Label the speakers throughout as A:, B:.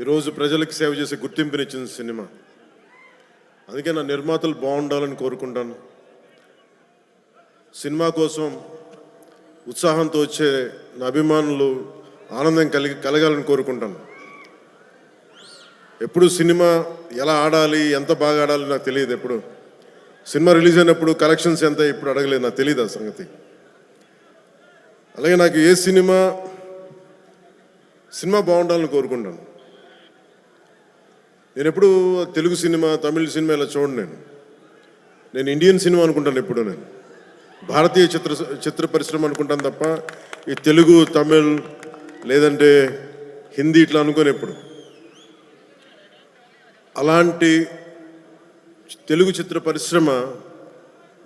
A: ఈరోజు ప్రజలకు సేవ చేసే గుర్తింపునిచ్చిన సినిమా. అందుకే నా నిర్మాతలు బాగుండాలని కోరుకుంటాను. సినిమా కోసం ఉత్సాహంతో వచ్చే నా అభిమానులు ఆనందం కలగాలని కోరుకుంటాను. ఎప్పుడు సినిమా ఎలా ఆడాలి, ఎంత బాగా ఆడాలి నాకు తెలియదు. ఎప్పుడు సినిమా రిలీజ్ అయినప్పుడు కలెక్షన్స్ ఎంత ఇప్పుడు అడగలేదు, నాకు తెలియదు ఆ సంగతి. అలాగే నాకు ఏ సినిమా బాగుండాలని కోరుకుంటాను. నేను ఎప్పుడు తెలుగు సినిమా, తమిళ సినిమా ఇలా చూడండి. నేను ఇండియన్ సినిమా అనుకుంటాను. ఎప్పుడు నేను భారతీయ చిత్ర పరిశ్రమ అనుకుంటాను తప్ప ఈ తెలుగు, తమిళ్ లేదంటే హిందీ ఇట్లా అనుకోని ఎప్పుడు. అలాంటి తెలుగు చిత్ర పరిశ్రమ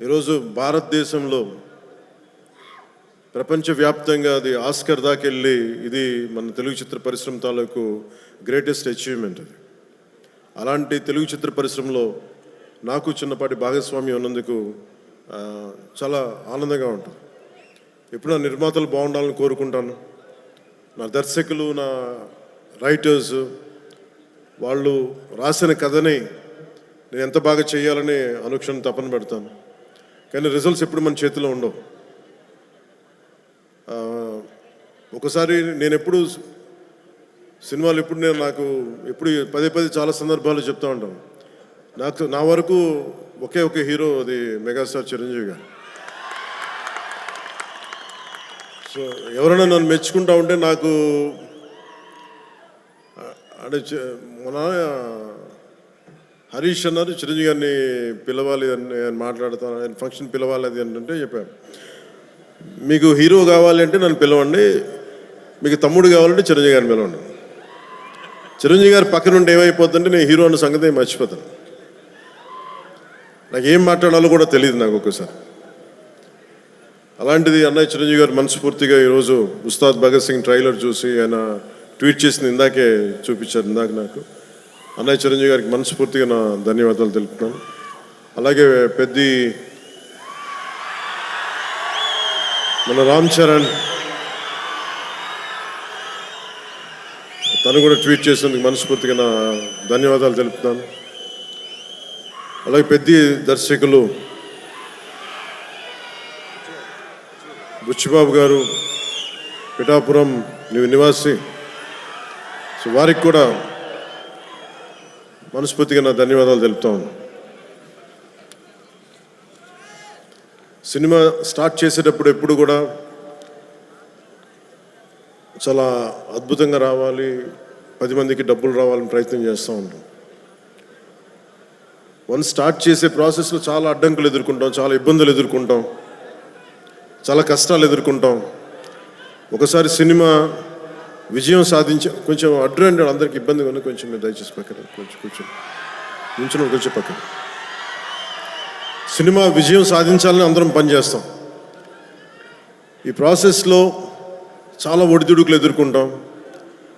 A: ఈరోజు భారతదేశంలో ప్రపంచవ్యాప్తంగా అది ఆస్కర్ దాకా వెళ్ళి, ఇది మన తెలుగు చిత్ర పరిశ్రమ తాలూకు గ్రేటెస్ట్ అచీవ్మెంట్ అది. అలాంటి తెలుగు చిత్ర పరిశ్రమలో నాకు చిన్నపాటి భాగస్వామ్యం ఉన్నందుకు చాలా ఆనందంగా ఉంటుంది. ఎప్పుడు నా నిర్మాతలు బాగుండాలని కోరుకుంటాను. నా దర్శకులు, నా రైటర్స్, వాళ్ళు రాసిన కథని నేను ఎంత బాగా చేయాలని అనుక్షణం తపన పెడతాను. కానీ రిజల్ట్స్ ఎప్పుడు మన చేతిలో ఉండవు. ఒకసారి నేను ఎప్పుడు సినిమాలు నాకు పదే చాలా సందర్భాలు చెప్తూ ఉంటాను. నా వరకు ఒకే హీరో, అది మెగాస్టార్ చిరంజీవి గారు. సో ఎవరైనా నన్ను మెచ్చుకుంటా ఉంటే నాకు అంటే మన హరీష్ అన్నారు, చిరంజీవి గారిని పిలవాలి అని మాట్లాడతాను, ఆయన ఫంక్షన్ పిలవాలి అది అంటే చెప్పాను, మీకు హీరో కావాలి అంటే నన్ను పిలవండి, మీకు తమ్ముడు కావాలంటే చిరంజీవి గారిని పిలవండి. చిరంజీవి గారి పక్కన ఉంటే ఏమైపోతుందంటే నేను హీరో అన్న సంగతి మర్చిపోతాను. నాకు ఏం మాట్లాడాలో కూడా తెలియదు నాకు ఒక్కసారి. అలాంటిది అన్నయ్య చిరంజీవి గారు మనస్ఫూర్తిగా ఈరోజు ఉస్తాద్ భగత్ సింగ్ ట్రైలర్ చూసి ఆయన ట్వీట్ చేసింది ఇందాకే చూపించారు. నాకు అన్నయ్య చిరంజీవి గారికి మనస్ఫూర్తిగా నా ధన్యవాదాలు తెలుపుతున్నాను. అలాగే మన రామ్ చరణ్, తను కూడా ట్వీట్ చేసినందుకు మనస్ఫూర్తిగా నా ధన్యవాదాలు తెలుపుతున్నాను. అలాగే దర్శకులు బుచ్చిబాబు గారు, పిఠాపురం నివాసి, సో వారికి కూడా మనస్ఫూర్తిగా నా ధన్యవాదాలు తెలుపుతాను. సినిమా స్టార్ట్ చేసేటప్పుడు ఎప్పుడు కూడా చాలా అద్భుతంగా రావాలి, 10 మందికి డబ్బులు రావాలని ప్రయత్నం చేస్తూ ఉంటాం. స్టార్ట్ చేసే ప్రాసెస్లో చాలా అడ్డంకులు ఎదుర్కొంటాం, చాలా ఇబ్బందులు ఎదుర్కొంటాం, చాలా కష్టాలు ఎదుర్కొంటాం. ఒకసారి సినిమా విజయం కొంచెం అడ్డు అందరికి ఇబ్బందిగా ఉంది, కొంచెం మీరు దయచేసి పక్కన కొంచెం పక్కన. సినిమా విజయం సాధించాలని అందరం పనిచేస్తాం. ఈ ప్రాసెస్లో చాలా ఒడిదుడుకులు ఎదుర్కొంటాం.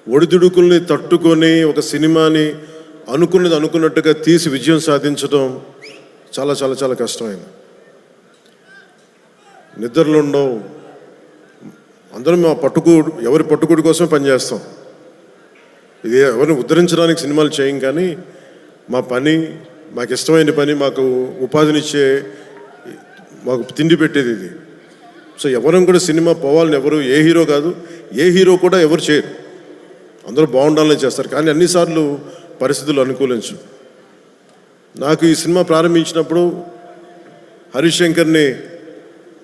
A: ఒడిదుడుకుల్ని తట్టుకొని ఒక సినిమాని అనుకున్నట్టుగా తీసి విజయం సాధించడం చాలా చాలా చాలా కష్టమైంది. నిద్రలు ఉండవు. అందరం ఎవరి పట్టుకూడి కోసమే పనిచేస్తాం. ఇది ఎవరిని ఉద్ధరించడానికి సినిమాలు చేయం, కానీ మా పని, మాకు ఇష్టమైన పని, మాకు ఉపాధినిచ్చే, మాకు తిండి పెట్టేది ఇది. సో ఎవరం కూడా సినిమా పోవాలని ఎవరు, ఏ హీరో కాదు, ఏ హీరో కూడా ఎవరు చేయరు. అందరూ బాగుండాలని చేస్తారు, కానీ అన్నిసార్లు పరిస్థితులు అనుకూలించు. నాకు ఈ సినిమా ప్రారంభించినప్పుడు హరీష్ శంకర్ని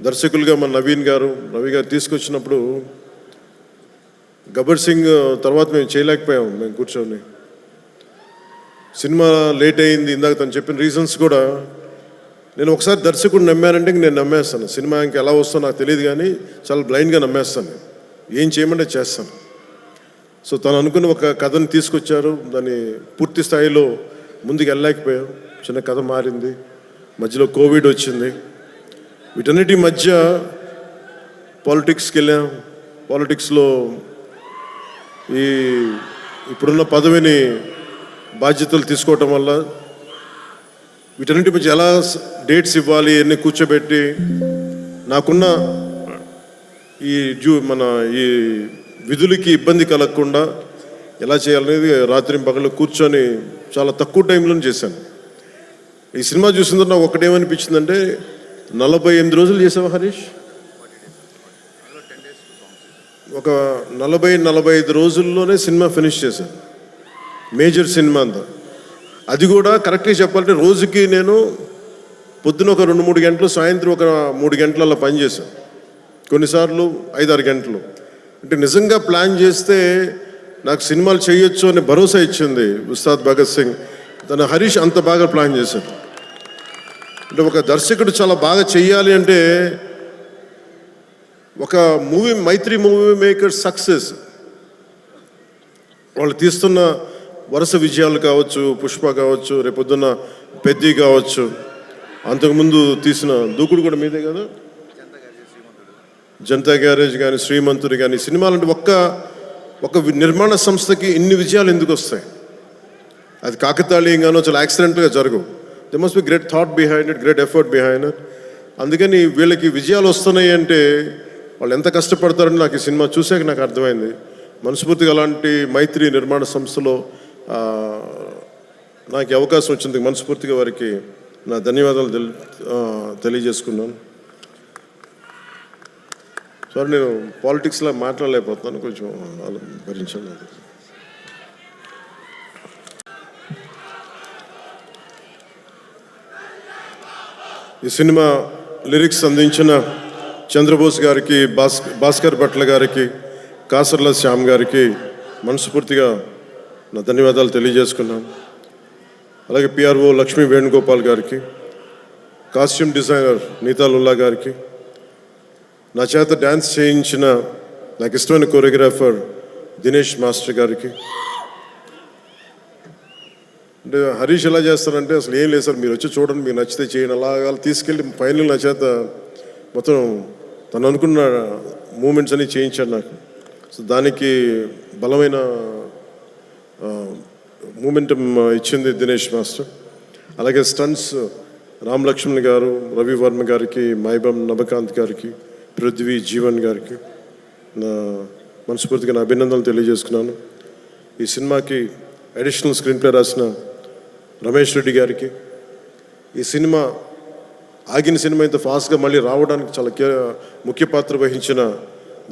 A: దర్శకులుగా మన రవి గారు తీసుకొచ్చినప్పుడు గబ్బర్ సింగ్ తర్వాత మేము చేయలేకపోయాం. మేము కూర్చొని సినిమా లేట్ అయింది. ఇందాక తను చెప్పిన రీజన్స్ కూడా నేను ఒకసారి దర్శకుడు నమ్మానంటే నేను నమ్మేస్తాను. సినిమా ఇంకా ఎలా వస్తుందో నాకు తెలియదు, కానీ చాలా బ్లైండ్గా నమ్మేస్తాను. ఏం చేయమంటే చేస్తాను. సో తను అనుకున్న ఒక కథను తీసుకొచ్చారు, దాన్ని పూర్తి స్థాయిలో ముందుకు వెళ్ళలేకపోయాం. చిన్న కథ మారింది, మధ్యలో కోవిడ్ వచ్చింది. వీటన్నిటి మధ్య పాలిటిక్స్కి వెళ్ళాం. పాలిటిక్స్లో ఇప్పుడున్న పదవిని బాధ్యతలు తీసుకోవటం వల్ల వీటన్నిటి మధ్య ఎలా డేట్స్ ఇవ్వాలి అన్నీ కూర్చోబెట్టి నాకున్న ఈ విధులకి ఇబ్బంది కలగకుండా ఎలా చేయాలనేది రాత్రి పగలు కూర్చొని చాలా తక్కువ టైంలో చేశాను. ఈ సినిమా చూసిన తర్వాత నాకు ఒకటేమనిపించిందంటే 48 రోజులు చేసావా హరీష్? ఒక 40-45 రోజుల్లోనే సినిమా ఫినిష్ చేశాను, మేజర్ సినిమా అంతా. అది కూడా కరెక్ట్గా చెప్పాలంటే రోజుకి నేను పొద్దున ఒక 2-3 గంటలు, సాయంత్రం ఒక 3 గంటలు అలా పనిచేశాను, కొన్నిసార్లు 5-6 గంటలు. అంటే నిజంగా ప్లాన్ చేస్తే నాకు సినిమాలు చేయొచ్చు అని భరోసా ఇచ్చింది ఉస్తాద్ భగత్ సింగ్. తన హరీష్ అంత బాగా ప్లాన్ చేశాడు. అంటే ఒక దర్శకుడు చాలా బాగా చెయ్యాలి అంటే ఒక మూవీ, మైత్రి మూవీ మేకర్ సక్సెస్, వాళ్ళు తీస్తున్న వరుస విజయాలు కావచ్చు, పుష్ప కావచ్చు, రేపొద్దున్న పెద్ది కావచ్చు, అంతకుముందు తీసిన దూకుడు కూడా మీదే కదా, జనతా గ్యారేజ్ కానీ, శ్రీమంతుడు కానీ, సినిమాలంటే ఒక నిర్మాణ సంస్థకి ఇన్ని విజయాలు ఎందుకు వస్తాయి? అది కాకతాళీయంగానో చాలా యాక్సిడెంట్గా జరగవు. They must be great thought behind it, great effort behind it. అందుకని వీళ్ళకి విజయాలు వస్తున్నాయి అంటే వాళ్ళు ఎంత కష్టపడతారని నాకు ఈ సినిమా చూసాక నాకు అర్థమైంది. మనస్ఫూర్తిగా అలాంటి మైత్రి నిర్మాణ సంస్థలో నాకు అవకాశం వచ్చింది. మనస్ఫూర్తిగా వారికి నా ధన్యవాదాలు తెలియజేసుకున్నాను. సారీ, నేను పాలిటిక్స్లో మాట్లాడలేకపోతున్నాను, కొంచెం భరించండి. ఈ సినిమా లిరిక్స్ అందించిన చంద్రబోస్ గారికి, భాస్కర్ భట్ల గారికి, కాసర్ల శ్యామ్ గారికి మనస్ఫూర్తిగా నా ధన్యవాదాలు తెలియజేసుకున్నాను. అలాగే పిఆర్ఓ లక్ష్మీ వేణుగోపాల్ గారికి, కాస్ట్యూమ్ డిజైనర్ నీతాలుల్లా గారికి, నా చేత డ్యాన్స్ చేయించిన నాకు ఇష్టమైన కొరియోగ్రాఫర్ దినేష్ మాస్టర్ గారికి. అంటే హరీష్ ఎలా చేస్తారంటే అసలు ఏం లేదు సార్, మీరు వచ్చి చూడండి, మీకు నచ్చితే చేయండి, అలాగా తీసుకెళ్ళి ఫైనల్ నా చేత మొత్తం తను అనుకున్న మూమెంట్స్ అన్ని చేయించాడు నాకు. సో దానికి బలమైన మూమెంటం ఇచ్చింది దినేష్ మాస్టర్. అలాగే స్టంట్స్ రామ్ లక్ష్మణ్ గారు, రవి వర్మ గారికి, మైబం నబకాంత్ గారికి, పృథ్వీ జీవన్ గారికి నా మనస్ఫూర్తిగా నా అభినందనలు తెలియజేసుకున్నాను. ఈ సినిమాకి అడిషనల్ స్క్రీన్ ప్లే రాసిన రమేష్ రెడ్డి గారికి, ఈ సినిమా ఆగిన సినిమా ఇంత ఫాస్ట్గా మళ్ళీ రావడానికి చాలా ముఖ్య పాత్ర వహించిన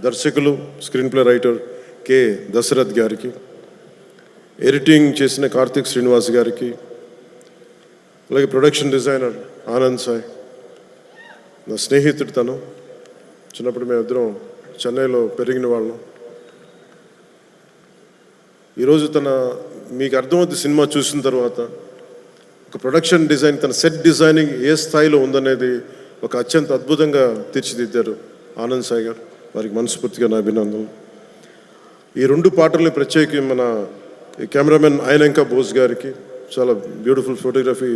A: దర్శకులు, screen play writer K Dashrath గారికి, ఎడిటింగ్ చేసిన కార్తిక్ శ్రీనివాస్ గారికి, అలాగే ప్రొడక్షన్ డిజైనర్ ఆనంద్ సాయ్, నా స్నేహితుడు. తను చిన్నప్పుడు మేమిద్దరం చెన్నైలో పెరిగిన వాళ్ళం. ఈరోజు మీకు అర్థమవుతుంది సినిమా చూసిన తర్వాత, ఒక ప్రొడక్షన్ డిజైన్, తన సెట్ డిజైనింగ్ ఏ స్థాయిలో ఉందనేది ఒక అత్యంత అద్భుతంగా తీర్చిదిద్దారు ఆనంద్ సాయి గారు. వారికి మనస్ఫూర్తిగా నా అభినందనలు. ఈ 2 పాటల్ని ప్రత్యేకి మన కెమెరామెన్ ఆయనంక బోస్ గారికి చాలా బ్యూటిఫుల్ ఫోటోగ్రఫీ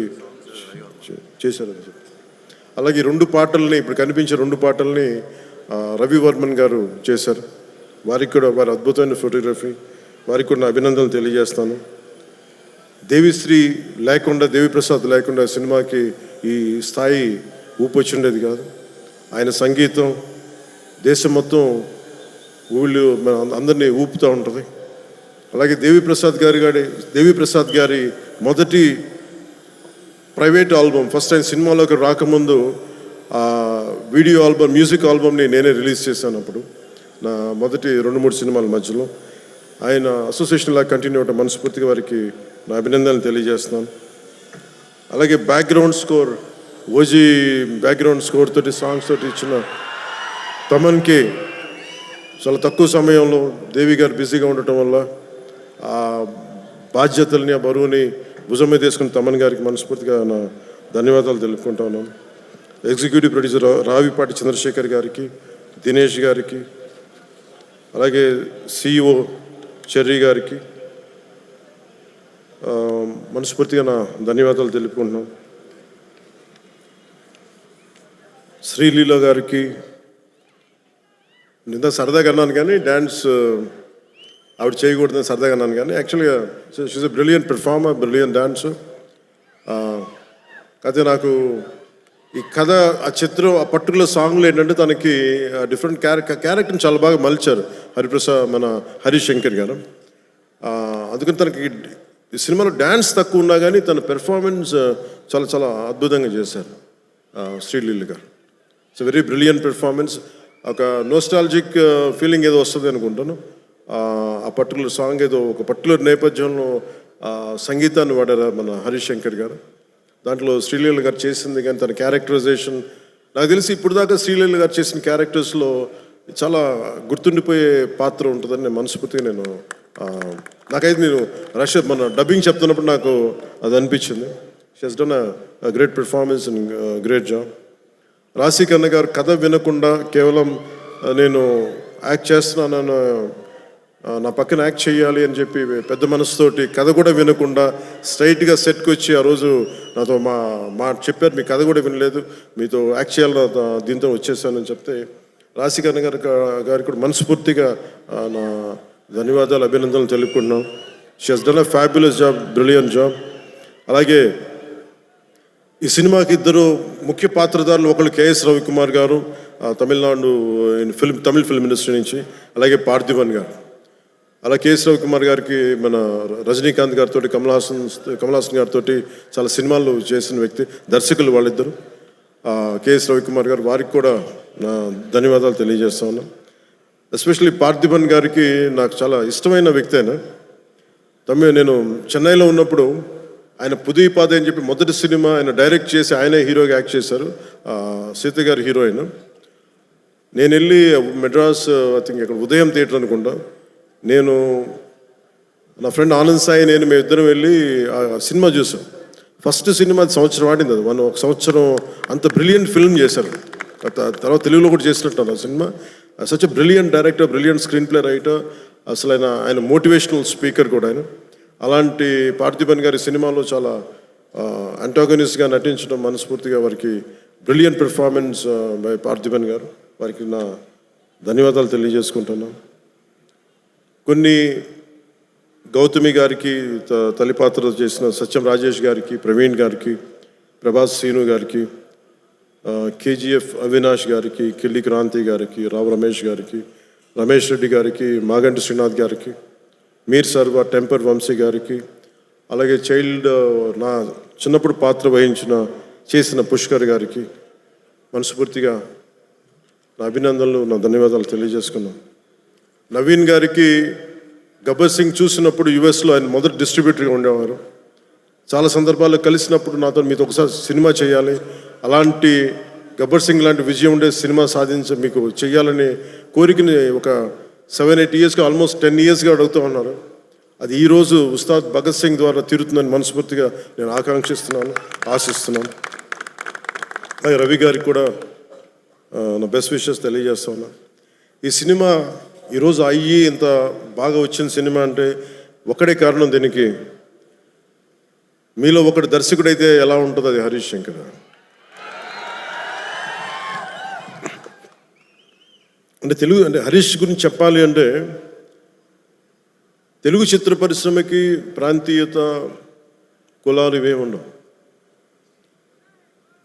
A: చేశారు. అలాగే 2 పాటల్ని, ఇప్పుడు కనిపించే 2 పాటల్ని రవి వర్మన్ గారు చేశారు. వారికి కూడా వారి అద్భుతమైన ఫోటోగ్రఫీ, వారికి కూడా నా అభినందనలు తెలియజేస్తాను. దేవిశ్రీ లేకుండా, దేవిప్రసాద్ లేకుండా సినిమాకి ఈ స్థాయి ఊపు వచ్చిండేది కాదు. ఆయన సంగీతం దేశం మొత్తం ఊళ్ళు అందరినీ ఊపుతూ ఉంటుంది. అలాగే దేవిప్రసాద్ గారి మొదటి ప్రైవేట్ ఆల్బమ్, ఫస్ట్ టైం సినిమాలోకి రాకముందు వీడియో ఆల్బమ్, మ్యూజిక్ ఆల్బమ్ని నేనే రిలీజ్ చేశాను. అప్పుడు నా మొదటి 2-3 సినిమాల మధ్యలో ఆయన అసోసియేషన్ లాగా కంటిన్యూ అవడం మనస్ఫూర్తిగా వారికి నా అభినందనలు తెలియజేస్తున్నాను. అలాగే background score, OG background score తోటి, సాంగ్స్ తోటి ఇచ్చిన తమన్కి చాలా తక్కువ సమయంలో దేవి గారు బిజీగా ఉండటం వల్ల ఆ బాధ్యతల్ని, ఆ బరువుని భుజం మీద తీసుకుని తమన్ గారికి మనస్ఫూర్తిగా నా ధన్యవాదాలు తెలుపుకుంటా ఉన్నాను. ఎగ్జిక్యూటివ్ ప్రొడ్యూసర్ రావిపాటి చంద్రశేఖర్ గారికి, దినేష్ గారికి, అలాగే సిఇఓ చెర్రీ గారికి మనస్ఫూర్తిగా నా ధన్యవాదాలు తెలుపుకుంటున్నాను. శ్రీలీల గారికి నిన్న సరదాగా అన్నాను, కానీ డ్యాన్స్ ఆవిడ చేయకూడదని సరదాగా అన్నాను, కానీ యాక్చువల్గా she is a brilliant performer, brilliant dancer. అయితే నాకు ఈ కథ, ఆ చిత్రం, ఆ పర్టికులర్ సాంగ్లో ఏంటంటే తనకి డిఫరెంట్ క్యారెక్టర్ని చాలా బాగా మలిచారు మన హరీష్ శంకర్ గారు. అందుకని తనకి ఈ సినిమాలో డ్యాన్స్ తక్కువ ఉన్నా కానీ తన పెర్ఫార్మెన్స్ చాలా చాలా అద్భుతంగా చేశారు శ్రీలీల గారు. It's very brilliant performance. ఒక నోస్టాలజిక్ ఫీలింగ్ ఏదో వస్తుంది అనుకుంటాను. ఆ పర్టికులర్ సాంగ్ ఏదో ఒక పర్టికులర్ నేపథ్యంలో సంగీతాన్ని వాడారు మన హరీష్ శంకర్ గారు. దాంట్లో శ్రీలీల గారు చేసింది కానీ తన క్యారెక్టరైజేషన్ నాకు తెలిసి ఇప్పుడు దాకా శ్రీలీల గారు చేసిన క్యారెక్టర్స్లో చాలా గుర్తుండిపోయే పాత్ర ఉంటుందని నేను మనస్ఫూర్తిగా నాకైతే నేను మన డబ్బింగ్ చెప్తున్నప్పుడు నాకు అది అనిపించింది. She has done a great performance and great job. రాశి కన్న గారు కథ వినకుండా కేవలం నేను యాక్ట్ చేస్తున్నాను, నా పక్కన యాక్ట్ చేయాలి అని చెప్పి పెద్ద మనసుతోటి కథ కూడా వినకుండా స్ట్రైట్గా సెట్కి వచ్చి ఆ రోజు నాతో మా చెప్పారు, మీ కథ కూడా వినలేదు, మీతో యాక్ట్ చేయాలని దీంతో వచ్చేసానని చెప్తే రాశికన్న గారికి కూడా మనస్ఫూర్తిగా నా ధన్యవాదాలు, అభినందనలు తెలుపుకుంటున్నాం. She has done a fabulous job, brilliant job. అలాగే ఈ సినిమాకి ఇద్దరు ముఖ్య పాత్రధారులు, ఒకళ్ళు కేఎస్ రవికుమార్ గారు తమిళనాడు తమిళ ఫిల్మ్ ఇండస్ట్రీ నుంచి, అలాగే పార్థివన్ గారు. అలా కేఎస్ రవికుమార్ గారికి మన రజనీకాంత్ గారితో కమల్ హాసన్ గారితో చాలా సినిమాలు చేసిన వ్యక్తి, దర్శకులు వాళ్ళిద్దరు. కేఎస్ రవికుమార్ గారు వారికి కూడా నా ధన్యవాదాలు తెలియజేస్తా ఉన్నాను. ఎస్పెషల్లీ పార్థిబన్ గారికి నాకు చాలా ఇష్టమైన వ్యక్తి. నేను చెన్నైలో ఉన్నప్పుడు ఆయన పుదీపాదే అని చెప్పి మొదటి సినిమా ఆయన డైరెక్ట్ చేసి ఆయనే హీరోగా యాక్ట్ చేశారు, సీత గారి హీరోయిన్. నేను వెళ్ళి మెడ్రాస్ ఐ థింక్ ఇక్కడ ఉదయం థియేటర్ అనుకుంటా, నేను నా ఫ్రెండ్ ఆనంద్ సాయి మేమిద్దరం వెళ్ళి ఆ సినిమా చూసాం. ఫస్ట్ సినిమా సంవత్సరం ఆడింది, అది ఒక సంవత్సరం అంత బ్రిలియంట్ ఫిల్మ్ చేశారు. తర్వాత తెలుగులో కూడా చేసినట్టు ఆ cinema. Such a brilliant director, brilliant screen play writer, అసలు ఆయన మోటివేషనల్ స్పీకర్ కూడా ఆయన. అలాంటి పార్థిబన్ గారి సినిమాలో చాలా అంటాగనిస్ట్గా నటించడం మనస్ఫూర్తిగా వారికి బ్రిలియంట్ పెర్ఫార్మెన్స్ బై పార్థిబన్ గారు, వారికి నా ధన్యవాదాలు తెలియజేసుకుంటున్నాను. కొన్ని గౌతమి గారికి తల్లిపాత్ర చేసిన సత్యం రాజేష్ గారికి, ప్రవీణ్ గారికి, ప్రభాస్ శ్రీను గారికి, కేజీఎఫ్ అవినాష్ గారికి, కిల్లి క్రాంతి గారికి, రావు రమేష్ గారికి, రమేష్ రెడ్డి గారికి, మాగంటి శ్రీనాథ్ గారికి, మీర్ సర్వ, టెంపర్ వంశీ గారికి, అలాగే నా చిన్నప్పుడు పాత్ర చేసిన పుష్కర్ గారికి మనస్ఫూర్తిగా నా అభినందనలు, నా ధన్యవాదాలు తెలియజేసుకున్నాను. నవీన్ గారికి గబ్బర్ సింగ్ చూసినప్పుడు యుఎస్లో ఆయన మొదటి డిస్ట్రిబ్యూటర్గా ఉండేవారు. చాలా సందర్భాల్లో కలిసినప్పుడు నాతో మీతో ఒకసారి సినిమా చేయాలి, అలాంటి గబ్బర్ సింగ్ లాంటి విజయం ఉండే సినిమా మీకు చేయాలని కోరికని ఒక 7-8 ఇయర్స్గా, ఆల్మోస్ట్ 10 ఇయర్స్గా అడుగుతూ ఉన్నారు. అది ఈరోజు ఉస్తాద్ భగత్ సింగ్ ద్వారా తీరుతుందని మనస్ఫూర్తిగా నేను ఆశిస్తున్నాను. అలాగే రవి గారికి కూడా నా బెస్ట్ విషెస్ తెలియజేస్తా ఉన్నాను. ఈ సినిమా ఈరోజు అయ్యి ఇంత బాగా వచ్చిన సినిమా అంటే ఒకటే కారణం. దీనికి మీలో ఒకటి దర్శకుడైతే ఎలా ఉంటుంది, అది హరీష్ శంకర్. అంటే హరీష్ గురించి చెప్పాలి అంటే తెలుగు చిత్ర పరిశ్రమకి ప్రాంతీయత, కులాలు ఇవే ఉండవు.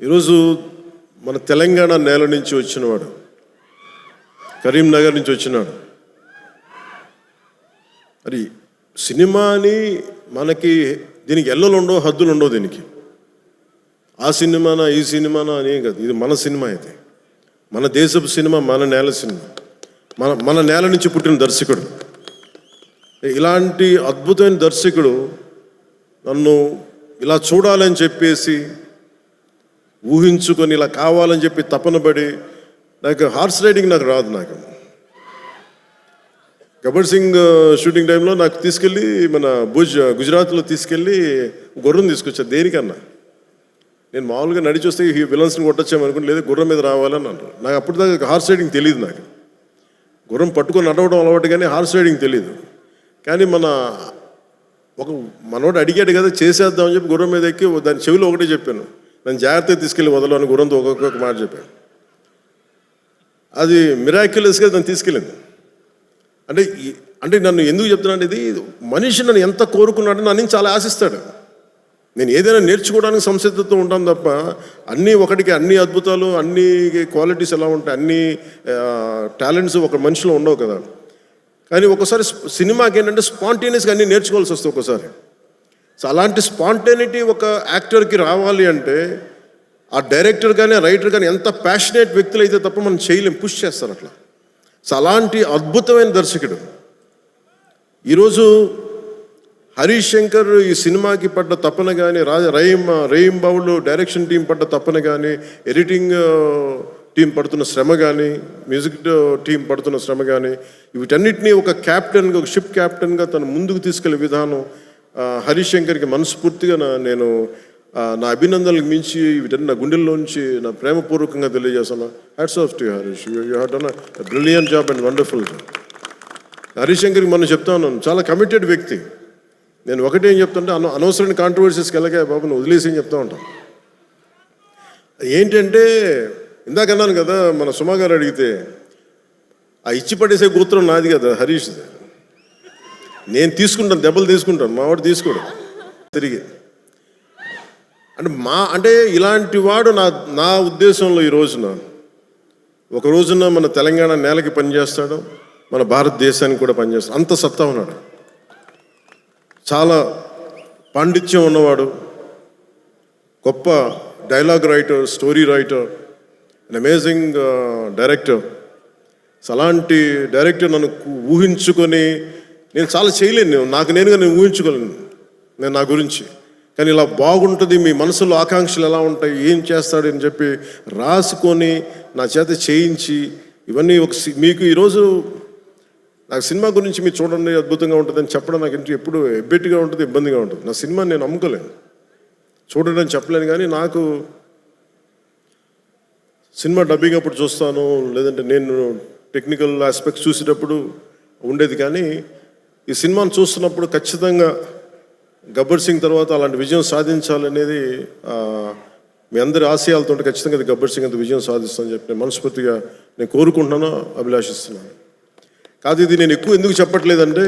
A: ఈరోజు మన తెలంగాణ నేల నుంచి వచ్చినవాడు, కరీంనగర్ నుంచి వచ్చినాడు. మరి సినిమాని దీనికి ఎల్లలు ఉండవు, హద్దులు ఉండవు. దీనికి ఆ సినిమానా ఈ సినిమానా అనే కాదు, ఇది మన సినిమా. అయితే మన దేశపు సినిమా, మన నేల సినిమా, మన నేల నుంచి పుట్టిన దర్శకుడు. ఇలాంటి అద్భుతమైన దర్శకుడు నన్ను ఇలా చూడాలని చెప్పేసి ఊహించుకొని ఇలా కావాలని చెప్పి తపన పడి, నాకు హార్స్ రైడింగ్ నాకు రాదు. నాకు గబ్బర్ సింగ్ షూటింగ్ టైంలో నాకు తీసుకెళ్ళి మన గుజరాత్లో తీసుకెళ్ళి గుర్రం తీసుకొచ్చారు. దేనికన్నా నేను మామూలుగా నడిచి వస్తే ఈ విలన్స్ని కొట్టొచ్చామనుకుంటే, లేదు గుర్రం మీద రావాలని అంటారు. నాకు అప్పుడు దాకా హార్స్ రైడింగ్ తెలియదు. నాకు గుర్రం పట్టుకొని నడవడం అలవాటు, కానీ హార్స్ రైడింగ్ తెలియదు. కానీ మనోడు అడిగాడు కదా, చేసేద్దామని చెప్పి గుర్రం మీద ఎక్కి దాని చెవిలో ఒకటే చెప్పాను, నన్ను జాగ్రత్తగా తీసుకెళ్ళి వదలని గుర్రంతో ఒక్కొక్క మాట చెప్పాను. అది మిరాక్యులస్గా నన్ను తీసుకెళ్ళింది. అంటే నన్ను ఎందుకు చెప్తున్నాను, ఇది మనిషి నన్ను ఎంత కోరుకున్నాడో నన్ను చాలా ఆశిస్తాడు. నేను ఏదైనా నేర్చుకోవడానికి సంసిద్ధతో ఉంటాను తప్ప అన్ని అద్భుతాలు, అన్ని క్వాలిటీస్ ఎలా ఉంటాయి, అన్ని టాలెంట్స్ ఒక మనిషిలో ఉండవు కదా. కానీ ఒకసారి సినిమాకి ఏంటంటే స్పాంటేనియస్గా అన్నీ నేర్చుకోవాల్సి వస్తుంది ఒకసారి. సో అలాంటి స్పాంటేనిటీ ఒక యాక్టర్కి రావాలి అంటే ఆ డైరెక్టర్ కానీ రైటర్ కానీ ఎంత ప్యాషనేట్ వ్యక్తులు అయితే తప్ప మనం చేయలేం, పుష్ చేస్తారు అట్లా. సో అలాంటి అద్భుతమైన దర్శకుడు ఈరోజు హరీష్ శంకర్ ఈ సినిమాకి పడ్డ తపన కానీ, రహీం బాబులు డైరెక్షన్ టీం పడ్డ తపన కానీ, ఎడిటింగ్ టీం పడుతున్న శ్రమ కానీ, మ్యూజిక్ టీం పడుతున్న శ్రమ కానీ, వీటన్నిటినీ ఒక క్యాప్టెన్గా, ఒక షిప్ క్యాప్టెన్గా తను ముందుకు తీసుకెళ్లే విధానం హరీష్ శంకర్కి మనస్ఫూర్తిగా నేను నా అభినందనలకు మించి వీటన్ని నా గుండెల్లోంచి నా ప్రేమపూర్వకంగా తెలియజేస్తాను. Hats off to Harish, you have done a brilliant job and wonderful job. Harish శంకర్కి మనం చెప్తా ఉన్నాను, చాలా కమిటెడ్ వ్యక్తి. నేను ఒకటే ఏం చెప్తుంటే అనవసరమైన కాంట్రవర్సీస్కి వెళ్ళగా బాబు నువ్వు వదిలేసి అని చెప్తా ఉంటాను. ఏంటంటే ఇందాక అన్నాను కదా, మన సుమా గారు అడిగితే ఆ ఇచ్చి పడేసే గోత్రం నాది కదా హరీష్. నేను తీసుకుంటాను, దెబ్బలు తీసుకుంటాను, మా వాడు తీసుకోడు తిరిగి. అంటే ఇలాంటి వాడు నా ఉద్దేశంలో ఈ రోజున ఒక రోజున మన తెలంగాణ నేలకి పనిచేస్తాడు, మన భారతదేశానికి కూడా పనిచేస్తాడు. అంత సత్తా ఉన్నాడు, చాలా పాండిత్యం ఉన్నవాడు, గొప్ప dialogue writer, story writer, an amazing director. అలాంటి డైరెక్టర్ నన్ను ఊహించుకొని నేను చాలా చేయలేను, నాకు నేనుగా నేను ఊహించుకోలేను నేను నా గురించి. కానీ ఇలా బాగుంటుంది, మీ మనసులో ఆకాంక్షలు ఎలా ఉంటాయి, ఏం చేస్తాడు అని చెప్పి రాసుకొని నా చేత చేయించి ఇవన్నీ మీకు ఈరోజు నాకు సినిమా గురించి మీరు చూడండి అద్భుతంగా ఉంటుందని చెప్పడం నాకు ఎప్పుడు ఎబ్బెట్టిగా ఉంటుంది, ఇబ్బందిగా ఉంటుంది. నా సినిమాని నేను నమ్ముకోలేను, చూడండి అని చెప్పలేను. కానీ నాకు సినిమా డబ్బింగ్ అప్పుడు చూస్తాను, లేదంటే నేను టెక్నికల్ ఆస్పెక్ట్స్ చూసేటప్పుడు ఉండేది. కానీ ఈ సినిమాను చూస్తున్నప్పుడు ఖచ్చితంగా గబ్బర్ సింగ్ తర్వాత అలాంటి విజయం సాధించాలనేది మీ అందరి ఆశయాలతో ఖచ్చితంగా అది గబ్బర్ సింగ్ అంత విజయం సాధిస్తానని చెప్పి నేను మనస్ఫూర్తిగా నేను కోరుకుంటున్నాను, అభిలాషిస్తున్నాను. కాదు ఇది నేను ఎక్కువ ఎందుకు చెప్పట్లేదంటే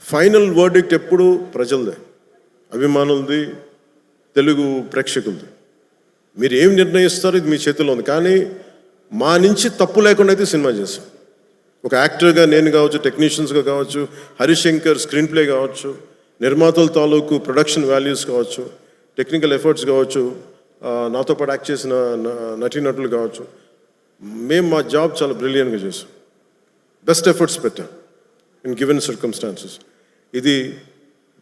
A: ఫైనల్ వర్డిక్ట్ ఎప్పుడు ప్రజలదే, అభిమానులది, తెలుగు ప్రేక్షకులది. మీరు ఏం నిర్ణయిస్తారో ఇది మీ చేతిలో ఉంది. కానీ మా నుంచి తప్పు లేకుండా అయితే సినిమా చేస్తాం. ఒక యాక్టర్గా నేను కావచ్చు, టెక్నీషియన్స్గా కావచ్చు, హరీష్ శంకర్ స్క్రీన్ ప్లే కావచ్చు, నిర్మాతల తాలూకు ప్రొడక్షన్ వాల్యూస్ కావచ్చు, టెక్నికల్ ఎఫర్ట్స్ కావచ్చు, నాతో పాటు యాక్ట్ చేసిన నటీనటులు కావచ్చు, మేము మా జాబ్ చాలా బ్రిలియంట్గా చేసాం, బెస్ట్ ఎఫర్ట్స్ పెట్టాం ఇన్ గివెన్ సర్కమ్స్టాన్సెస్. ఇది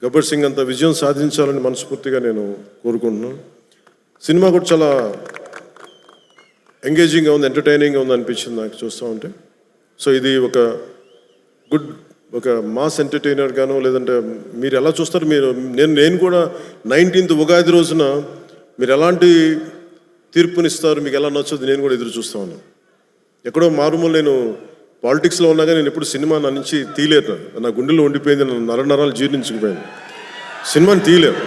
A: గబ్బర్ సింగ్ అంత విజయం సాధించాలని మనస్ఫూర్తిగా నేను కోరుకుంటున్నాను. సినిమా కూడా చాలా ఎంగేజింగ్గా ఉంది, ఎంటర్టైనింగ్గా ఉంది అనిపించింది నాకు చూస్తూ ఉంటే. సో ఇది ఒక మాస్ ఎంటర్టైనర్ గాను, లేదంటే మీరు ఎలా చూస్తారు, నేను కూడా 19th ఉగాది రోజున మీరు ఎలాంటి తీర్పునిస్తారు, మీకు ఎలా నచ్చుతుంది నేను కూడా ఎదురు చూస్తూ ఉన్నాను. ఎక్కడో మారుమూల నేను పాలిటిక్స్లో ఉన్నాగా నేను ఎప్పుడు సినిమా నా నుంచి తీయలేరు, నా గుండెలో ఉండిపోయింది, నరాలు జీర్ణించుకుపోయింది, సినిమాని తీయలేరు.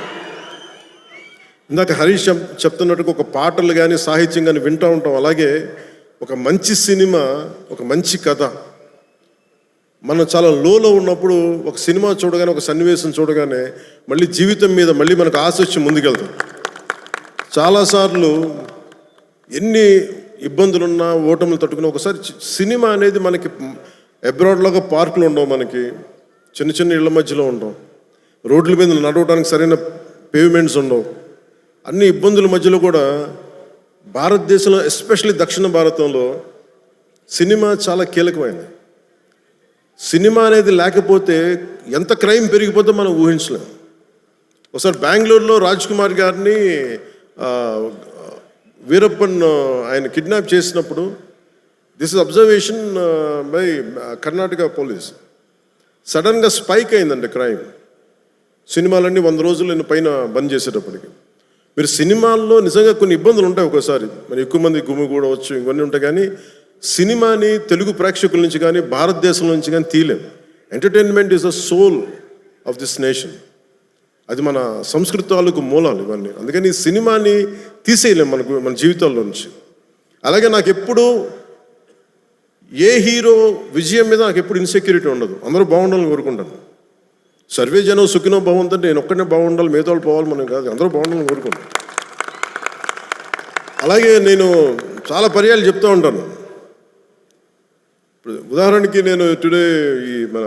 A: ఇందాక హరీష్ చెప్తున్నట్టుగా ఒక పాటలు కానీ సాహిత్యం కానీ వింటూ ఉంటాం. అలాగే ఒక మంచి సినిమా, ఒక మంచి కథ, మనం చాలా లోలో ఉన్నప్పుడు ఒక సినిమా చూడగానే, ఒక సన్నివేశం చూడగానే మళ్ళీ జీవితం మీద మళ్ళీ మనకు ఆశ వచ్చి ముందుకెళ్తాం. చాలాసార్లు ఎన్ని ఇబ్బందులున్నా, ఓటములు తట్టుకున్నా ఒకసారి సినిమా అనేది మనకి అబ్రాడ్లాగా పార్కులు ఉండవు, మనకి చిన్న చిన్న ఇళ్ల మధ్యలో ఉండవు, రోడ్ల మీద నడవడానికి సరైన పేవ్మెంట్స్ ఉండవు. అన్ని ఇబ్బందుల మధ్యలో కూడా భారతదేశంలో, ఎస్పెషల్లీ దక్షిణ భారతంలో సినిమా చాలా కీలకమైనది. సినిమా అనేది లేకపోతే ఎంత క్రైమ్ పెరిగిపోతే మనం ఊహించలేము. ఒకసారి బెంగళూరులో రాజ్ కుమార్ గారిని వీరప్పన్ ఆయన కిడ్నాప్ చేసినప్పుడు, this is observation by Karnataka police, సడన్గా స్పైక్ అయిందండి క్రైమ్. సినిమాలన్నీ 100 రోజులు పైన బంద్ చేసేటప్పటికి. మీరు సినిమాల్లో నిజంగా కొన్ని ఇబ్బందులు ఉంటాయి, ఒక్కోసారి మరి ఎక్కువ మంది గుమ్మి కూడా వచ్చు, ఇవన్నీ ఉంటాయి. కానీ సినిమాని తెలుగు ప్రేక్షకుల నుంచి కానీ, భారతదేశం నుంచి కానీ తీయలేం. Entertainment is the soul of this nation. అది మన సంస్కృతాలకు మూలాలు ఇవన్నీ. అందుకని ఈ సినిమాని తీసేయలేం మన జీవితాల్లో నుంచి. అలాగే నాకు ఎప్పుడు ఏ హీరో విజయం మీద నాకు ఎప్పుడు ఇన్సెక్యూరిటీ ఉండదు, అందరూ బాగుండాలని కోరుకుంటాను. సర్వే జనం సుఖినో భవంతంటే నేను ఒక్కనే బాగుండాలి, మిగతా వాళ్ళు పోవాలి మనం కాదు, అందరూ బాగుండాలని కోరుకుంటాను. అలాగే నేను చాలా పర్యాలు చెప్తూ ఉంటాను, ఉదాహరణకి నేను టుడే ఈ మన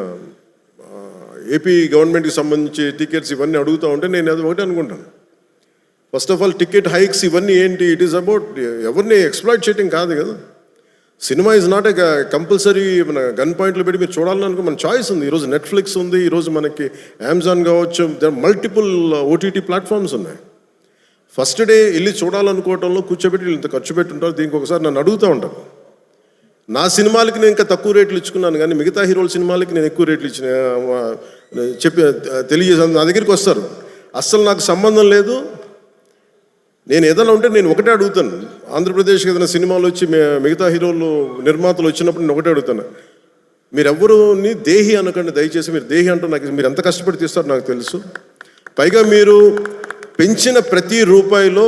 A: ఏపీ గవర్నమెంట్కి సంబంధించి టికెట్స్ ఇవన్నీ అడుగుతూ ఉంటే నేను అది ఒకటి అనుకుంటాను. First of all ticket hikes ఇవన్నీ ఏంటి? ఇట్ ఈస్ అబౌట్ ఎవరిని ఎక్స్ప్లాయిట్ చేయడం కాదు కదా. Cinema is not a compulsory మన గన్ పాయింట్లు పెట్టి మీరు చూడాలనుకో మన చాయిస్ ఉంది. ఈరోజు నెట్ఫ్లిక్స్ ఉంది, ఈరోజు మనకి అమెజాన్ కావచ్చు, మల్టిపుల్ ఓటీటీ ప్లాట్ఫామ్స్ ఉన్నాయి. ఫస్ట్ డే వెళ్ళి చూడాలనుకోవటంలో కూర్చోబెట్టి ఇంత ఖర్చు పెట్టుంటారు. దీనికి ఒకసారి నన్ను అడుగుతూ ఉంటాను. నా సినిమాలకి నేను ఇంకా తక్కువ రేట్లు ఇచ్చుకున్నాను, కానీ మిగతా హీరోల సినిమాలకి నేను ఎక్కువ రేట్లు ఇచ్చిన చెప్పి తెలియజేసాను. నా దగ్గరికి వస్తారు, అస్సలు నాకు సంబంధం లేదు. నేను ఏదైనా ఉంటే నేను ఒకటే అడుగుతాను. ఆంధ్రప్రదేశ్కి ఏదైనా సినిమాలు వచ్చి మిగతా హీరోలు నిర్మాతలు వచ్చినప్పుడు నేను ఒకటే అడుగుతాను, మీరెవ్వరూని దేహి అనకండి దయచేసి. మీరు దేహి అంటూ నాకు మీరు ఎంత కష్టపడి తీస్తారో నాకు తెలుసు. పైగా మీరు పెంచిన ప్రతి రూపాయిలో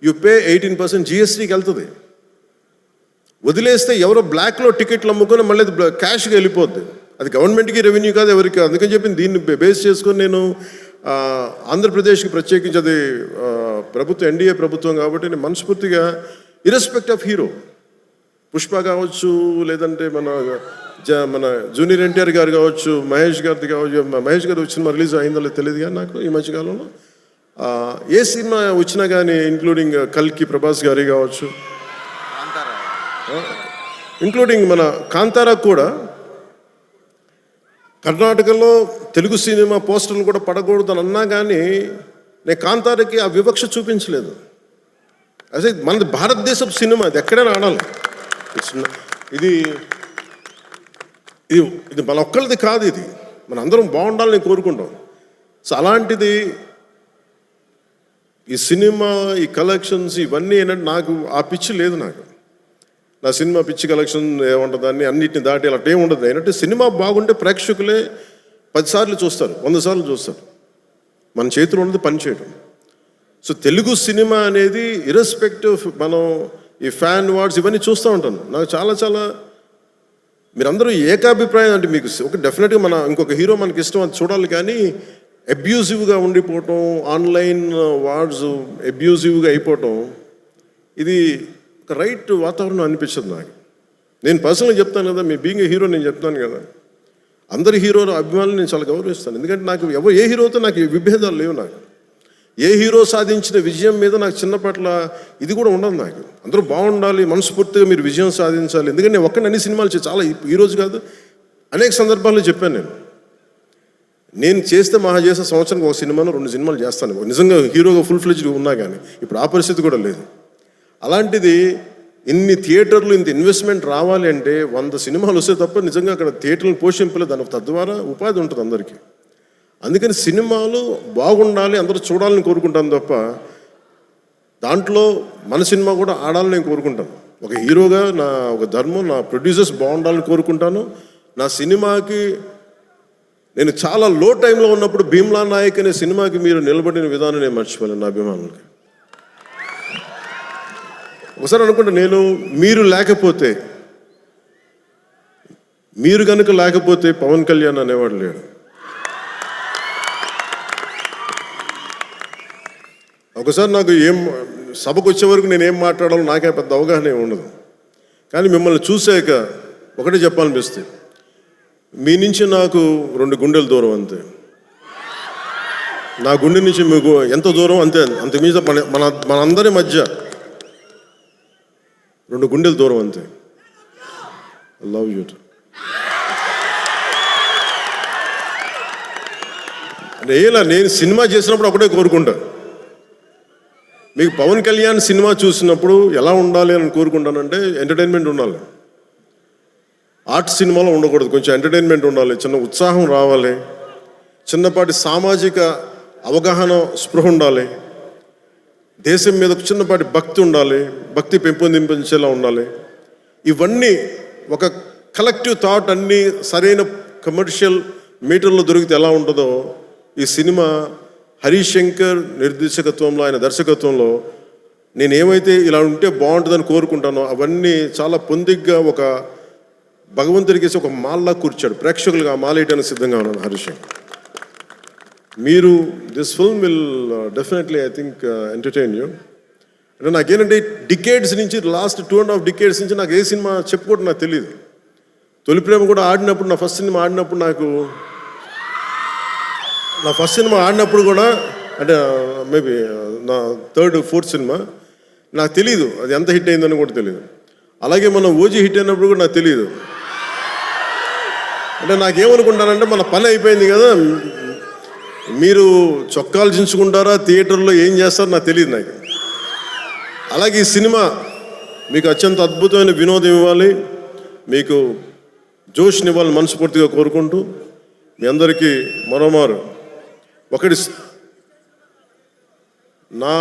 A: యు పే 18% జిఎస్టీకి వెళ్తుంది. వదిలేస్తే ఎవరో బ్లాక్లో టికెట్లు అమ్ముకొని మళ్ళీ అది క్యాష్గా వెళ్ళిపోద్ది. అది గవర్నమెంట్కి రెవెన్యూ కాదు, ఎవరికి కాదు. అందుకని చెప్పి దీన్ని బేస్ చేసుకొని నేను ఆంధ్రప్రదేశ్కి ప్రత్యేకించి అది ప్రభుత్వం ఎన్డీఏ ప్రభుత్వం కాబట్టి నేను మనస్ఫూర్తిగా ఇర్రెస్పెక్ట్ ఆఫ్ హీరో పుష్ప కావచ్చు, లేదంటే మన జూనియర్ ఎన్టీఆర్ గారు కావచ్చు, మహేష్ గారిది కావచ్చు. మహేష్ గారు వచ్చిన రిలీజ్ అయిందో లేదు తెలియదు కానీ నాకు ఈ మధ్యకాలంలో ఏ సినిమా వచ్చినా కానీ ఇంక్లూడింగ్ కల్కి ప్రభాస్ గారి కావచ్చు, ఇంక్లూడింగ్ మన కాంతారా కూడా కర్ణాటకలో తెలుగు సినిమా పోస్టర్లు కూడా పడకూడదు అని అన్నా కానీ నేను కాంతారాకి ఆ వివక్ష చూపించలేదు. అదే మనది భారతదేశపు సినిమా, అది ఎక్కడైనా ఆడాలి. ఇది ఇది ఇది మన ఒక్కరిది కాదు, ఇది మన అందరం బాగుండాలని కోరుకుంటాం. సో అలాంటిది ఈ సినిమా, ఈ కలెక్షన్స్ ఇవన్నీ ఏంటంటే నాకు ఆ పిచ్చి లేదు. నాకు నా సినిమా పిచ్చి కలెక్షన్ ఏముంటుంది, దాన్ని అన్నిటిని దాటి అలా ఏమి ఉండదు. ఏంటంటే సినిమా బాగుంటే ప్రేక్షకులే 10 సార్లు చూస్తారు, 100 సార్లు చూస్తారు. మన చేతిలో ఉన్నది పని చేయడం. సో తెలుగు సినిమా అనేది ఇర్రెస్పెక్టివ్ మనం ఈ ఫ్యాన్ వార్డ్స్ ఇవన్నీ చూస్తూ ఉంటాను. నాకు చాలా చాలా మీరందరూ ఏకాభిప్రాయం అంటే మీకు ఒక డెఫినెట్గా మన ఇంకొక హీరో మనకి ఇష్టం అది చూడాలి, కానీ అబ్యూజివ్గా ఉండిపోవటం, ఆన్లైన్ వార్డ్స్ అబ్యూజివ్గా అయిపోవటం, ఇది ఒక రైట్ వాతావరణం అనిపించదు నాకు. నేను పర్సనల్గా చెప్తాను కదా, మీ బీయింగ్ ఏ హీరో నేను చెప్తాను కదా, అందరి హీరోల అభిమానులు నేను చాలా గౌరవిస్తాను. ఎందుకంటే నాకు ఏ హీరోతో నాకు విభేదాలు లేవు. నాకు ఏ హీరో సాధించిన విజయం మీద నాకు చిన్నపట్ల ఇది కూడా ఉండదు. నాకు అందరూ బాగుండాలి, మనస్ఫూర్తిగా మీరు విజయం సాధించాలి. ఎందుకంటే నేను ఒక్కడిని అన్ని సినిమాలు చాలా ఈరోజు కాదు అనేక సందర్భాల్లో చెప్పాను. నేను చేస్తే మహా చేసే సంవత్సరానికి ఒక సినిమాను 2 సినిమాలు చేస్తాను, నిజంగా హీరోగా ఫుల్ ఫ్లెడ్జ్గా ఉన్నా కానీ. ఇప్పుడు ఆ పరిస్థితి కూడా లేదు. అలాంటిది ఇన్ని థియేటర్లు ఇంత ఇన్వెస్ట్మెంట్ రావాలి అంటే 100 సినిమాలు వస్తే తప్ప నిజంగా అక్కడ థియేటర్లు పోషింపలేదు. దాని తద్వారా ఉపాధి ఉంటుంది అందరికీ. అందుకని సినిమాలు బాగుండాలి, అందరూ చూడాలని కోరుకుంటాను తప్ప దాంట్లో మన సినిమా కూడా ఆడాలని నేను కోరుకుంటాను. ఒక హీరోగా నా ఒక ధర్మం, నా ప్రొడ్యూసర్స్ బాగుండాలని కోరుకుంటాను. నా సినిమాకి నేను చాలా లో టైంలో ఉన్నప్పుడు భీమ్లా నాయక్ అనే సినిమాకి మీరు నిలబడిన విధానం నేను మర్చిపోలేను. నా అభిమానులకి ఒకసారి అనుకుంటా, నేను మీరు కనుక లేకపోతే పవన్ కళ్యాణ్ అనేవాడు లేడు. ఒకసారి నాకు సభకు వచ్చే వరకు నేను ఏం మాట్లాడాలో నాకే పెద్ద అవగాహన ఉండదు. కానీ మిమ్మల్ని చూసాక ఒకటే చెప్పాలనిపిస్తుంది, మీ నుంచి నాకు 2 గుండెల దూరం అంతే. నా గుండె నుంచి మీకు ఎంత దూరం అంతే, అంత మీద మనందరి మధ్య 2 గుండెల దూరం అంతే. I love you. నేను సినిమా చేసినప్పుడు ఒకటే కోరుకుంటా, మీకు పవన్ కళ్యాణ్ సినిమా చూసినప్పుడు ఎలా ఉండాలి అని కోరుకుంటానంటే ఎంటర్టైన్మెంట్ ఉండాలి. ఆర్ట్ సినిమాలో ఉండకూడదు, కొంచెం ఎంటర్టైన్మెంట్ ఉండాలి, చిన్న ఉత్సాహం రావాలి, చిన్నపాటి సామాజిక అవగాహన స్పృహ ఉండాలి, దేశం మీద చిన్నపాటి భక్తి ఉండాలి, భక్తి పెంపొందించేలా ఉండాలి. ఇవన్నీ ఒక కలెక్టివ్ థాట్ అన్నీ సరైన కమర్షియల్ మీటర్లో దొరికితే ఎలా ఉంటుందో ఈ సినిమా హరీష్ శంకర్ నిర్దేశకత్వంలో, ఆయన దర్శకత్వంలో నేను ఏమైతే ఇలా ఉంటే బాగుంటుందని కోరుకుంటానో అవన్నీ చాలా పొందిగ్గా ఒక భగవంతుడికి ఒక మాల్లా కూర్చాడు. ప్రేక్షకులుగా ఆ మాల వేయడానికి సిద్ధంగా ఉన్నాను హరీష్ శంకర్. మీరు this film will definitely I think entertain you. అంటే నాకేంటంటే డికేడ్స్ నుంచి లాస్ట్ 2.5 డికేడ్స్ నుంచి నాకు ఏ సినిమా చెప్పుకోవడం నాకు తెలియదు. తొలి ప్రేమ కూడా ఆడినప్పుడు, నా ఫస్ట్ సినిమా ఆడినప్పుడు కూడా, అంటే మేబీ నా థర్డ్ ఫోర్త్ సినిమా, నాకు తెలియదు అది ఎంత హిట్ అయిందని కూడా తెలియదు. అలాగే మన ఓజీ హిట్ అయినప్పుడు కూడా నాకు తెలియదు. అంటే నాకేమనుకుంటానంటే మన పని అయిపోయింది కదా, మీరు చొక్కాలు చించుకుంటారా, థియేటర్లో ఏం చేస్తారో నాకు తెలియదు. నాకు అలాగే ఈ సినిమా మీకు అత్యంత అద్భుతమైన వినోదం ఇవ్వాలి, మీకు జోష్నివ్వాలని మనస్ఫూర్తిగా కోరుకుంటూ మీ అందరికీ మరోమారు ఒకటి నా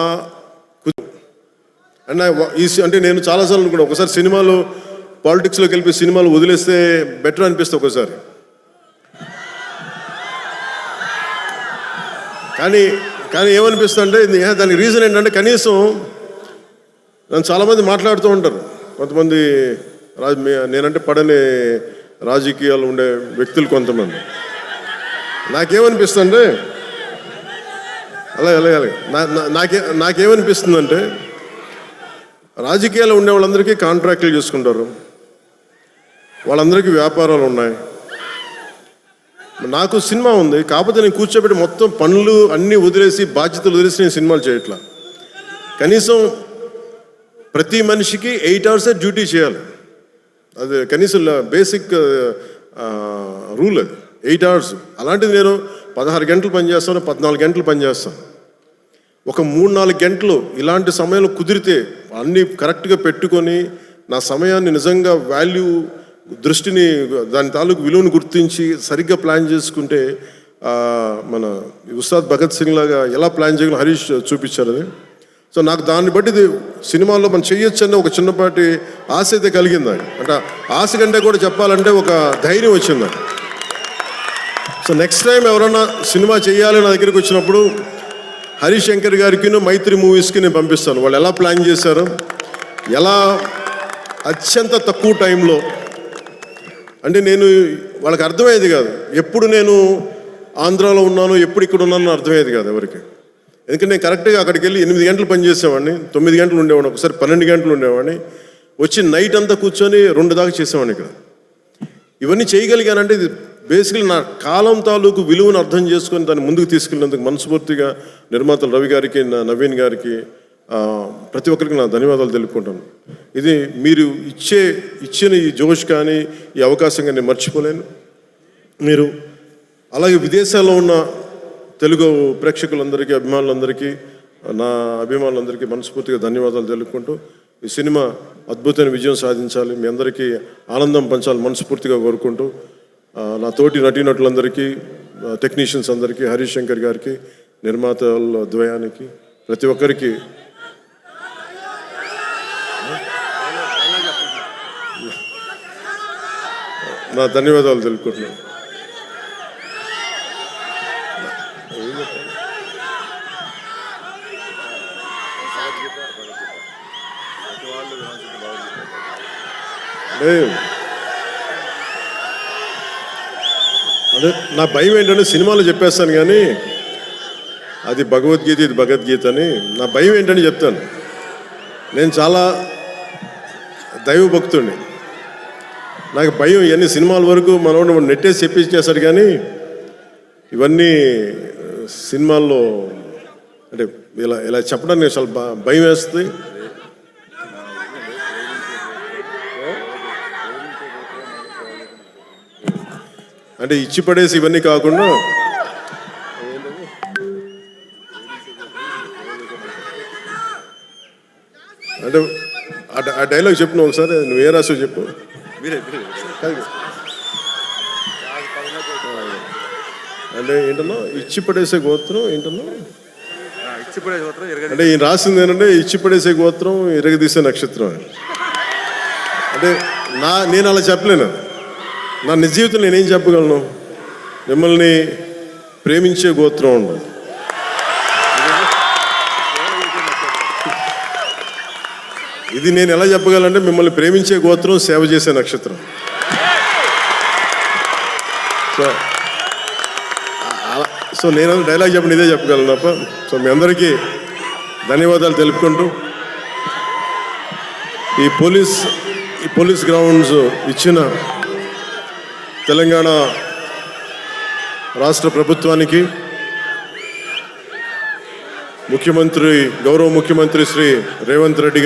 A: అంటే నేను చాలాసార్లు అనుకున్నాను, ఒకసారి సినిమాలు పాలిటిక్స్లోకి వెళ్ళి సినిమాలు వదిలేస్తే బెటర్ అనిపిస్తే ఒకసారి. కానీ ఏమనిపిస్తుంది అంటే దానికి రీజన్ ఏంటంటే, కనీసం నన్ను చాలామంది మాట్లాడుతూ ఉంటారు, కొంతమంది నేనంటే పడని రాజకీయాలు ఉండే వ్యక్తులు కొంతమంది. నాకేమనిపిస్తుందంటే అలాగే నాకేమనిపిస్తుందంటే, రాజకీయాలు ఉండే వాళ్ళందరికీ కాంట్రాక్టులు చేసుకుంటారు, వాళ్ళందరికీ వ్యాపారాలు ఉన్నాయి. నాకు సినిమా ఉంది, కాకపోతే నేను కూర్చోబెట్టి మొత్తం పనులు అన్నీ వదిలేసి, బాధ్యతలు వదిలేసి నేను సినిమాలు చేయట్లా. కనీసం ప్రతి మనిషికి 8 hours డ్యూటీ చేయాలి, అది కనీసం బేసిక్ రూల్, అది 8 hours. అలాంటిది నేను 16 గంటలు పనిచేస్తాను, 14 గంటలు పనిచేస్తాను. ఒక 3-4 గంటలు ఇలాంటి సమయంలో కుదిరితే అన్నీ కరెక్ట్గా పెట్టుకొని, నా సమయాన్ని నిజంగా దృష్టిని, దాని తాలూకు విలువను గుర్తించి సరిగ్గా ప్లాన్ చేసుకుంటే, మన ఉస్తాద్ భగత్ సింగ్ లాగా ఎలా ప్లాన్ చేయగలం హరీష్ చూపించారు అది. సో నాకు దాన్ని బట్టి సినిమాల్లో మనం చేయొచ్చు అనే ఒక చిన్నపాటి ఆశ అయితే కలిగింది. అంటే ఆశ కంటే కూడా చెప్పాలంటే ఒక ధైర్యం వచ్చింది. సో నెక్స్ట్ టైం ఎవరన్నా సినిమా చేయాలి నా దగ్గరికి వచ్చినప్పుడు హరీష్ శంకర్ గారికి, మైత్రి మూవీస్కి నేను పంపిస్తాను. వాళ్ళు ఎలా ప్లాన్ చేశారు, ఎలా అత్యంత తక్కువ టైంలో, అంటే నేను వాళ్ళకి అర్థమయ్యేది కాదు. ఎప్పుడు నేను ఆంధ్రాలో ఉన్నాను, ఎప్పుడు ఇక్కడ ఉన్నానో అర్థమయ్యేది కాదు ఎవరికి. ఎందుకంటే నేను కరెక్ట్గా అక్కడికి వెళ్ళి 8 గంటలు పనిచేసేవాడిని, 9 గంటలు ఉండేవాడిని, ఒకసారి 12 గంటలు ఉండేవాడిని, వచ్చి నైట్ అంతా కూర్చొని 2 దాకా చేసేవాడిని ఇక్కడ. ఇవన్నీ చేయగలిగానంటే ఇది బేసికలీ నా కాలం తాలూకు విలువను అర్థం చేసుకొని దాన్ని ముందుకు తీసుకెళ్ళినందుకు మనస్ఫూర్తిగా నిర్మాతలు రవి గారికి, నవీన్ గారికి, ప్రతి ఒక్కరికి నా ధన్యవాదాలు తెలుపుకుంటాను. ఇది మీరు ఇచ్చిన ఈ జోష్ కానీ ఈ అవకాశం కానీ నేను మర్చిపోలేను. మీరు అలాగే విదేశాల్లో ఉన్న తెలుగు ప్రేక్షకులందరికీ, అభిమానులందరికీ, నా అభిమానులందరికీ మనస్ఫూర్తిగా ధన్యవాదాలు తెలుపుకుంటూ ఈ సినిమా అద్భుతమైన విజయం సాధించాలి, మీ అందరికీ ఆనందం పంచాలి మనస్ఫూర్తిగా కోరుకుంటూ, నా తోటి నటీనటులందరికీ, టెక్నీషియన్స్ అందరికీ, హరీష్ శంకర్ గారికి, నిర్మాతల ద్వయానికి, ప్రతి ఒక్కరికి నా ధన్యవాదాలు తెలుపుకుంటున్నాను. అదే నా భయం ఏంటంటే, సినిమాలో చెప్పేస్తాను కానీ అది భగవద్గీత, ఇది భగవద్గీత అని. నా భయం ఏంటని చెప్తాను. నేను చాలా దైవభక్తుడిని. నాకు భయం, ఇవన్నీ సినిమాల వరకు మనోడు నెట్టేసి చెప్పించేస్తాడు, కానీ ఇవన్నీ సినిమాల్లో అంటే ఇలా చెప్పడానికి చాలా భయం వేస్తుంది. అంటే ఇచ్చి పడేసి ఇవన్నీ కాకుండా, అంటే ఆ డైలాగ్ చెప్పిన ఒకసారి, నువ్వు ఏ రాసో చెప్పు. అంటే ఏంటన్నా, ఇచ్చి పడేసే గోత్రం ఏంటన్నా, అంటే ఈయన రాసింది ఏంటంటే, ఇచ్చి పడేసే గోత్రం, ఇరగదీసే నక్షత్రం. అంటే నేను అలా చెప్పలేను. నా నిజ జీవితంలో నేనేం చెప్పగలను, మిమ్మల్ని ప్రేమించే గోత్రం ఉండాలి. ఇది నేను ఎలా చెప్పగలంటే, మిమ్మల్ని ప్రేమించే గోత్రం, సేవ చేసే నక్షత్రం. సో నేను డైలాగ్ చెప్పండి, ఇదే చెప్పగలను తప్ప. సో మీ అందరికీ ధన్యవాదాలు తెలుపుకుంటూ, ఈ పోలీస్ గ్రౌండ్స్ ఇచ్చిన తెలంగాణ రాష్ట్ర ప్రభుత్వానికి, గౌరవ ముఖ్యమంత్రి శ్రీ రేవంత్ రెడ్డి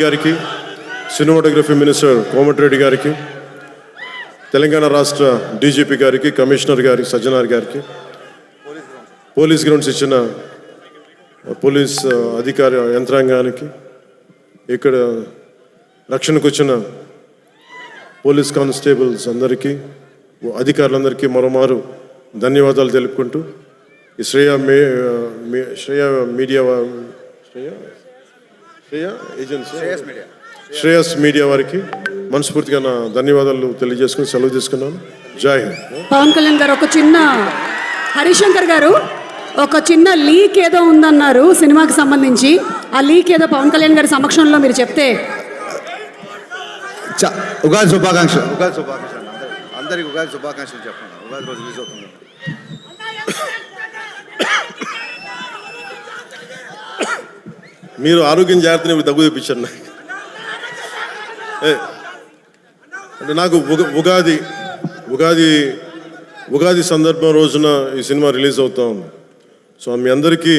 A: గారికి, సినిమాటోగ్రఫీ మినిస్టర్ కోమటిరెడ్డి గారికి, తెలంగాణ రాష్ట్ర డీజీపీ గారికి, కమిషనర్ గారికి, సజ్జనార్ గారికి, పోలీస్ గ్రౌండ్స్ ఇచ్చిన పోలీస్ అధికార యంత్రాంగానికి, ఇక్కడ రక్షణకు వచ్చిన పోలీస్ కానిస్టేబుల్స్ అందరికీ, అధికారులందరికీ మరోమారు ధన్యవాదాలు తెలుపుకుంటూ ఈ శ్రేయస్ మీడియా వారికి మనస్ఫూర్తిగా నా ధన్యవాదాలు తెలియజేసుకుని సెలవు తీసుకున్నాను. జై హింద్.
B: పవన్ కళ్యాణ్ గారు హరిశంకర్ గారు ఒక చిన్న లీక్ ఏదో ఉందన్నారు సినిమాకి సంబంధించి. ఆ లీక్ ఏదో పవన్ కళ్యాణ్ గారి సమక్షంలో మీరు చెప్తే.
C: ఉగాది శుభాకాంక్షలు అందరికి ఉగాది శుభాకాంక్షలు చెప్పండి. ఉగాది రోజు రిలీజ్ అవుతుంది.
A: మీరు ఆరోగ్యం జాగ్రత్తని దగ్గు తెప్పించారు నాకు. అంటే నాకు ఉగాది సందర్భం రోజున ఈ సినిమా రిలీజ్ అవుతా ఉంది. సో మీ అందరికీ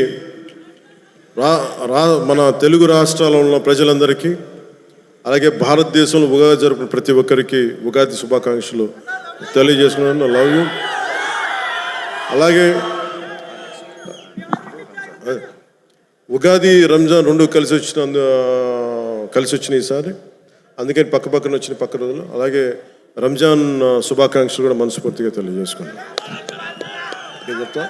A: మన తెలుగు రాష్ట్రాల్లో ఉన్న ప్రజలందరికీ, అలాగే భారతదేశంలో ఉగాది జరుపుకున్న ప్రతి ఒక్కరికి ఉగాది శుభాకాంక్షలు తెలియజేసుకున్నాను. Love you. అలాగే ఉగాది రంజాన్ రెండు కలిసి వచ్చినాయి ఈసారి. అందుకని పక్కన వచ్చిన పక్క రోజులు. అలాగే రంజాన్ శుభాకాంక్షలు కూడా మనస్ఫూర్తిగా తెలియజేసుకున్నాను. చెప్తా